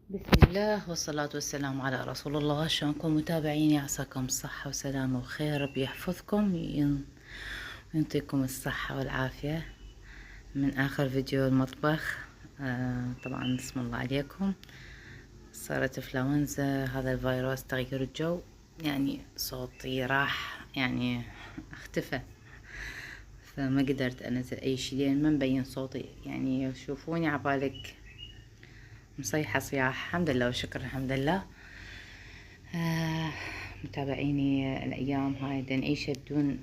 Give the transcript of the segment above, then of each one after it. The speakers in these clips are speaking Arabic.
بسم الله والصلاة والسلام على رسول الله. شلونكم متابعيني؟ عساكم الصحة وسلامة وخير، ربي يحفظكم وينطيكم الصحة والعافية. من آخر فيديو المطبخ، طبعا بسم الله عليكم. صارت انفلونزا، هذا الفيروس تغير الجو، يعني صوتي راح، يعني اختفى، فما قدرت انزل اي شي لين ما مبين صوتي. يعني شوفوني عبالك مصيحة صياح، الحمد لله والشكر، الحمد لله. متابعيني الأيام هاي نعيشها بدون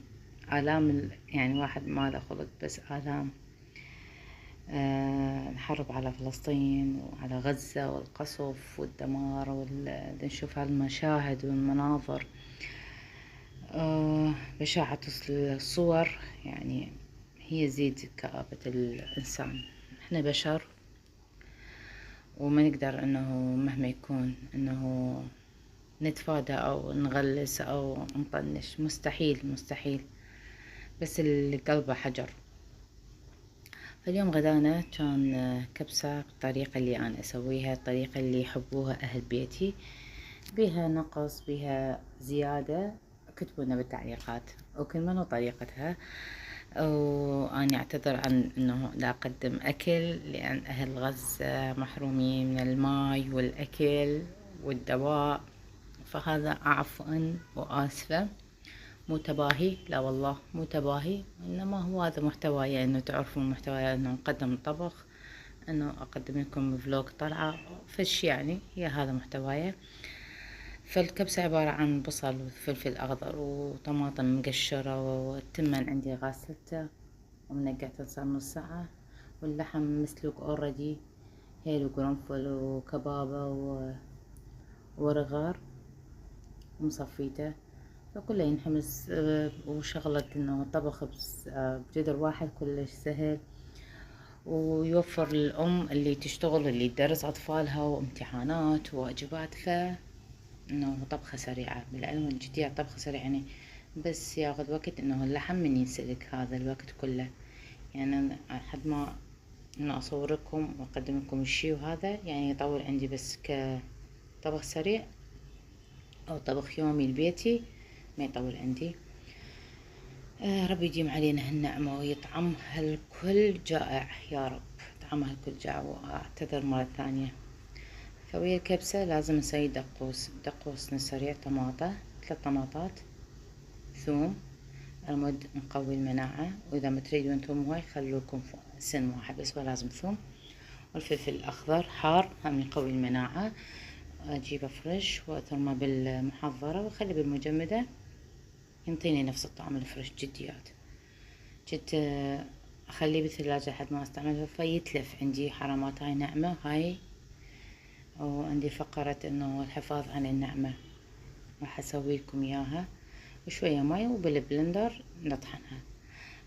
آلام، يعني واحد ما له خلق بس آلام. الحرب على فلسطين وعلى غزة والقصف والدمار نشوف هالمشاهد والمناظر، بشاعة الصور، يعني هي زيد كآبة الإنسان. احنا بشر وما نقدر انه مهما يكون انه نتفادى او نغلس او نطنش، مستحيل مستحيل، بس اللي قلبه حجر. فاليوم غدانا كان كبسة بالطريقة اللي انا اسويها، الطريقة اللي يحبوها اهل بيتي، بيها نقص بيها زيادة اكتبونا بالتعليقات وكل منو طريقتها. وأنا أعتذر عن أنه لا أقدم أكل، لأن أهل غزة محرومين من الماء والأكل والدواء، فهذا عفوا وآسفة. مو تباهي، لا والله مو تباهي، إنما هو هذا محتواي، إنه تعرفون محتواي إنه نقدم طبخ، إنه أقدم لكم فلوق طلعة فش، يعني هي هذا محتواي. فالكبسة عبارة عن بصل وفلفل أخضر وطماطم مقشرة، والتمن عندي غاسلته ومنقعته صار نص ساعة، واللحم مسلوق اوريدي، هيل وقرنفل وكبابة ورغار ومصفيته، فكله ينحمس. وشغلة انه طبخ بجدر واحد كلش سهل، ويوفر للأم اللي تشتغل اللي تدرس أطفالها وامتحانات وواجبات، انه طبخة سريعة. بالعلم الجدية طبخة سريعة يعني بس ياخذ وقت، انه اللحم من ينسلق هذا الوقت كله. يعني أنا لحد ما انه اصور لكم واقدم لكم الشي وهذا، يعني يطول عندي، بس كطبخ سريع او طبخ يومي لبيتي ما يطول عندي. ربي يديم علينا هالنعمة ويطعمها الكل جائع يا رب، يطعمها الكل جائع. واعتذر مرة ثانية. فويا الكبسة لازم نسوي دقوس سريع، طماطة 3 طماطات، ثوم، المود نقوي المناعة، وإذا ما تريدون ثوم هواي خلوكم سن واحد بس، ولازم ثوم. والفلفل الأخضر حار هم يقوي المناعة، أجيبه فريش وأثرمه بالمحضرة وأخليه بالمجمدة، ينطيني نفس الطعم الفريش جديات. جد أخليه بالثلاجة لحد ما أستعمله فيتلف عندي. حرامات هاي نعمة هاي، وعندي فقرة إنه الحفاظ عن النعمة، راح أسوي لكم إياها، وشوية ماي وبالبلندر نطحنها.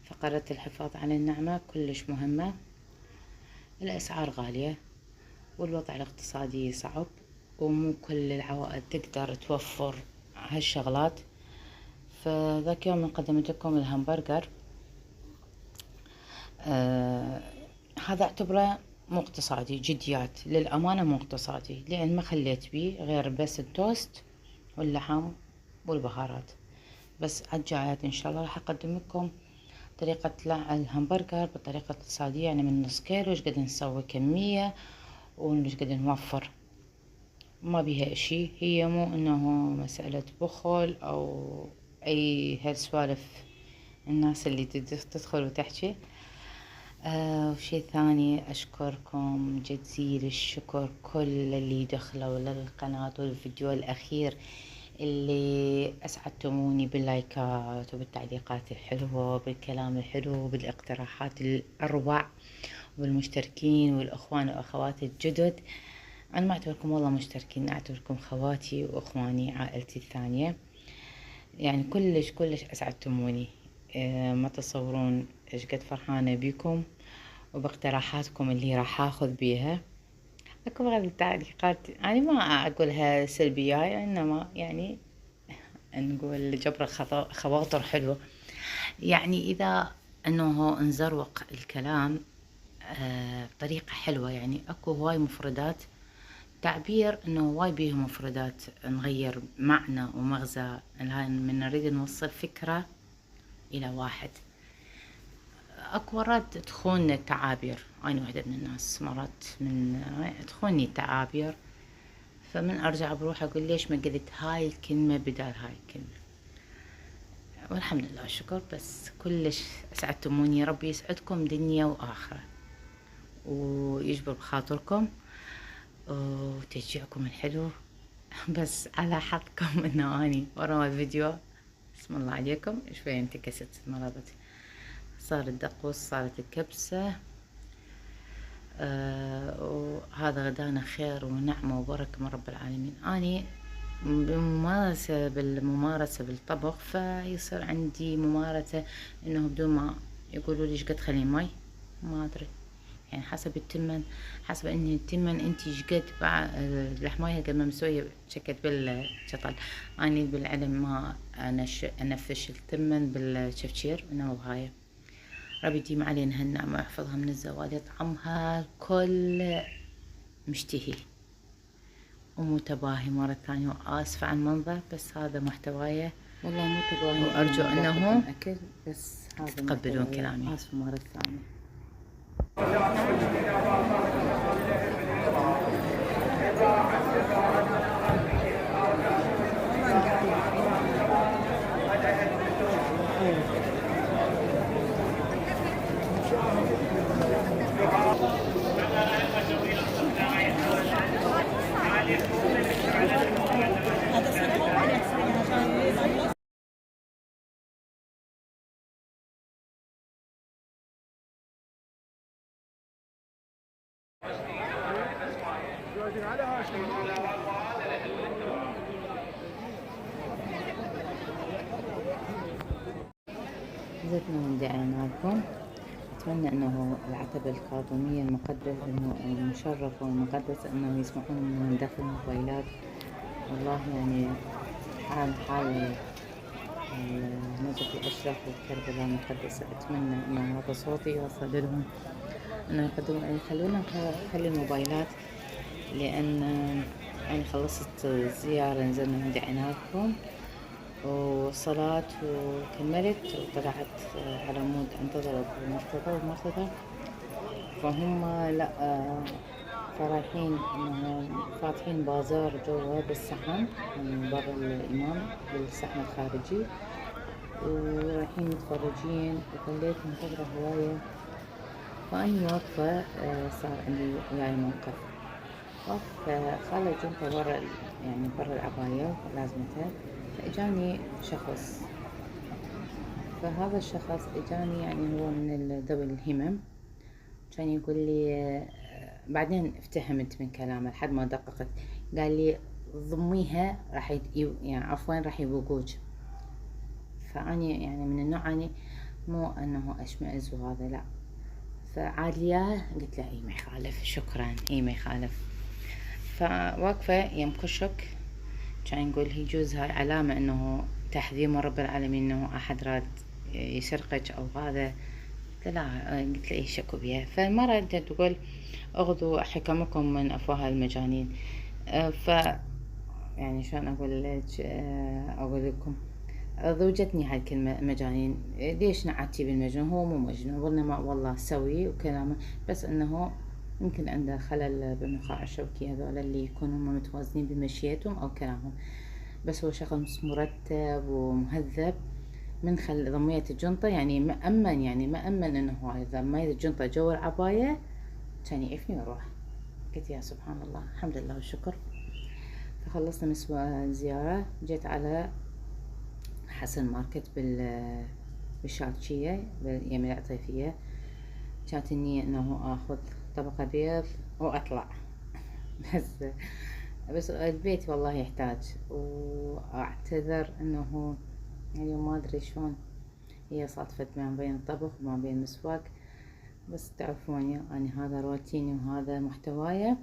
فقرة الحفاظ على النعمة كلش مهمة. الأسعار غالية والوضع الاقتصادي صعب، ومو كل العوائل تقدر توفر هالشغلات. فذاك يوم قدمت لكم الهمبرجر، هذا اعتبره مو اقتصادي جديات، للأمانة مو اقتصادي، لأن ما خليت بيه غير بس التوست واللحم والبهارات. بس عالجايات إن شاء الله راح أقدم لكم طريقة الهمبرجر بطريقة اقتصادية، يعني من نص كيلو ايش قد نسوي كمية وايش قد نوفر، ما بيها اشي. هي مو انه مسألة بخل او اي هالسوالف الناس اللي تدخل وتحكي. وشي ثاني اشكركم جزيل الشكر كل اللي دخلوا للقناة والفيديو الاخير، اللي اسعدتموني باللايكات وبالتعليقات الحلوة وبالكلام الحلو وبالاقتراحات الاروع، والمشتركين والاخوان والاخوات الجدد. انا ما اعتبركم والله مشتركين، اعتبركم خواتي واخواني، عائلتي الثانية. يعني كلش كلش اسعدتموني، ما تصورون ايش قد فرحانة بيكم وباقتراحاتكم اللي راح اخذ بيها. اكو بعض التعليقات يعني ما اقولها سلبية، انما يعني نقول جبر خواطر حلوة. يعني اذا انه نزروق الكلام بطريقة حلوة، يعني اكو هواي مفردات تعبير انه وايد بيه مفردات نغير معنى ومغزى من نريد نوصل فكرة الى واحد. اكو مرات تخون التعابير، انا وحدة من الناس مرات من تخوني التعابير، فمن ارجع بروح اقول ليش ما قلت هاي الكلمة بدال هاي الكلمة. والحمد لله والشكر، بس كلش اسعدتموني، ربي يسعدكم دنيا واخرة ويجبر بخاطركم وتشجيعكم الحلو. بس على حظكم انه اني ورا الفيديو بسم الله عليكم شوية انتكست مرضت، صار الدقوس صارت الكبسة. وهذا غدانا خير ونعمة وبركة من رب العالمين. اني بالممارسة بالطبخ فيصير عندي ممارسة انه بدون ما يقولوا لي شقد خلي مي، ما ادري يعني حسب التمن، حسب اني التمن انتي شقد لحمايها قد ما مسوية شكت بالشطل. اني بالعلم ما انفش التمن بالشفشير انه بهاي. ربي يديم علينا هالنعمة ويحفظها من الزوال، يطعمها كل مشتهي ومتباهي مرة ثانية. وآسفة عن المنظر بس هذا محتواي، والله مو تباهي، وأرجو أنه أكل بس هذا تقبلون كلامي. آسفة مرة ثانية. زدنا من دعيناكم. أتمنى أنه العتبة الفاطمية المقدس أنه المشرفة والمقدسة أنه يسمعون من داخل الموبايلات. والله يعني حال نجف الأشرف وكربلاء المقدسة، أتمنى أنه هذا صوتي يوصل لهم، أنه يقدرون يخلونا نخلي الموبايلات، لأن أنا خلصت زيارة نزلنا من دعيناكم وصلاة وكملت وطلعت على مود انتظر مرتضى فهم لا فرايحين فاتحين بازار جوا بالصحن من برا الإمام بالصحن الخارجي ورايحين متفرجين، وخليت منتظرة هواية. فأني واقفة صار عندي وياي موقف، واقفة خالة جنطة برا يعني برا العباية لازمتها، فإجاني شخص، فهذا الشخص إجاني يعني هو من ذوي الهمم، كان يقول لي بعدين افتهمت من كلامه لحد ما دققت، قال لي ضميها راح يعني عفوا راح يبوقوج. فأني يعني من النوع أني مو أنه أشمئز وهذا لا، فعادية قلت له إي ما يخالف شكرا إي ما يخالف. فواقفة يم كشك كان يقول يجوز هاي علامة انه تحذير من رب العالمين انه احد راد يسرقك او هذا. قلت لا، قلت له ايه شكو بيها. فالمرة تقول اخذوا حكمكم من افواه المجانين. ف يعني شلون اقول لك، اقول لكم ضوجتني هاي الكلمة مجانين. ليش نعتي بالمجنون؟ هو مو مجنون، قلنا ما والله سوي وكلامه، بس انه يمكن عنده خلل بالنخاع الشوكي، هذول اللي يكونوا متوازنين بمشيتهم او كلامهم. بس هو شخص مرتب ومهذب. من ضمية الجنطة يعني مأمن، يعني مأمن انه اذا ضميت الجنطة جوا العباية كان يعفني واروح. قلت يا سبحان الله، الحمد لله والشكر. فخلصنا من الزيارة، جيت على حسن ماركت بالشارجية باليمين العطيفية. كانت النية انه اخذ طبقة بيض واطلع بس البيت والله يحتاج، واعتذر انه يعني ما ادري شلون هي صادفت ما بين الطبخ وما بين المسواك، بس تعرفون يعني هذا روتيني وهذا محتوايا.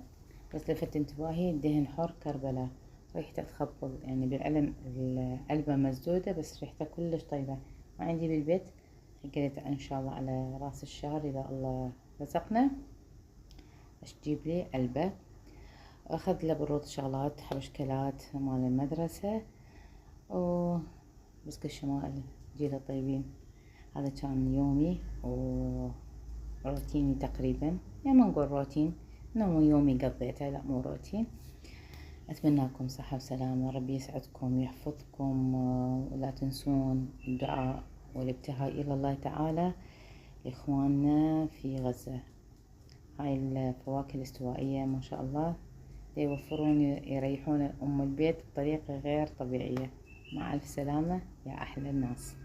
بس لفت انتباهي الدهن حر كربلاء، ريحته تخبل يعني بالعلم العلبة مسدودة بس ريحته كلش طيبة. وعندي بالبيت قلت ان شاء الله على راس الشهر اذا الله رزقنا اجيب لي علبة أخذ له برود شغلات حبشكلات مال المدرسة وبسكوت الشمال جيله طيبين. هذا كان يومي وروتيني تقريبا، يعني ما نقول روتين انه يومي قضيته، لا مو روتين. أتمنى لكم صحة وسلامة، ربي يسعدكم ويحفظكم، ولا تنسون الدعاء والابتهال إلى الله تعالى لإخواننا في غزة. هاي الفواكه الاستوائية ما شاء الله يوفرون يريحون أم البيت بطريقة غير طبيعية. مع ألف سلامة يا أحلى الناس.